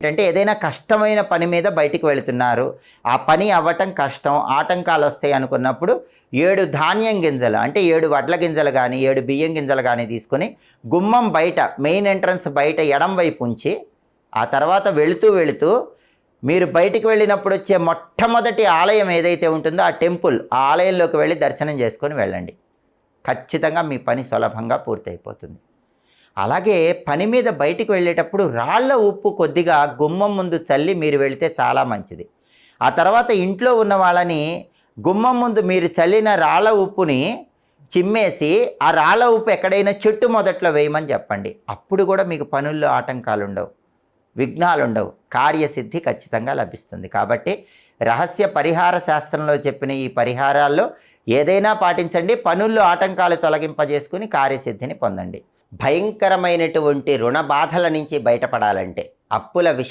ఏంటంటే ఏదైనా కష్టమైన పని మీద బయటికి వెళుతున్నారు, ఆ పని అవ్వటం కష్టం, ఆటంకాలు వస్తాయి అనుకున్నప్పుడు 7 ధాన్యం గింజలు అంటే 7 వడ్ల గింజలు కానీ 7 బియ్యం గింజలు కానీ తీసుకొని గుమ్మం బయట మెయిన్ ఎంట్రన్స్ బయట ఎడం వైపు ఉంచి, ఆ తర్వాత వెళుతూ మీరు బయటికి వెళ్ళినప్పుడు వచ్చే మొట్టమొదటి ఆలయం ఏదైతే ఉంటుందో ఆ టెంపుల్, ఆ ఆలయంలోకి వెళ్ళి దర్శనం చేసుకొని వెళ్ళండి. ఖచ్చితంగా మీ పని సులభంగా పూర్తయిపోతుంది. అలాగే పని మీద బయటికి వెళ్ళేటప్పుడు రాళ్ల ఉప్పు కొద్దిగా గుమ్మం ముందు చల్లి మీరు వెళితే చాలా మంచిది. ఆ తర్వాత ఇంట్లో ఉన్న వాళ్ళని గుమ్మం ముందు మీరు చల్లిన రాళ్ల ఉప్పుని చిమ్మేసి ఆ రాళ్ల ఉప్పు ఎక్కడైనా చెట్టు మొదట్లో వేయమని చెప్పండి. అప్పుడు కూడా మీకు పనుల్లో ఆటంకాలు ఉండవు, విఘ్నాలు ఉండవు, కార్యసిద్ధి ఖచ్చితంగా లభిస్తుంది. కాబట్టి రహస్య పరిహార శాస్త్రంలో చెప్పిన ఈ పరిహారాల్లో ఏదైనా పాటించండి, పనుల్లో ఆటంకాలు తొలగింపజేసుకుని కార్యసిద్ధిని పొందండి. భయంకరమైనటువంటి రుణ బాధల నుంచి బయటపడాలంటే, అప్పుల విష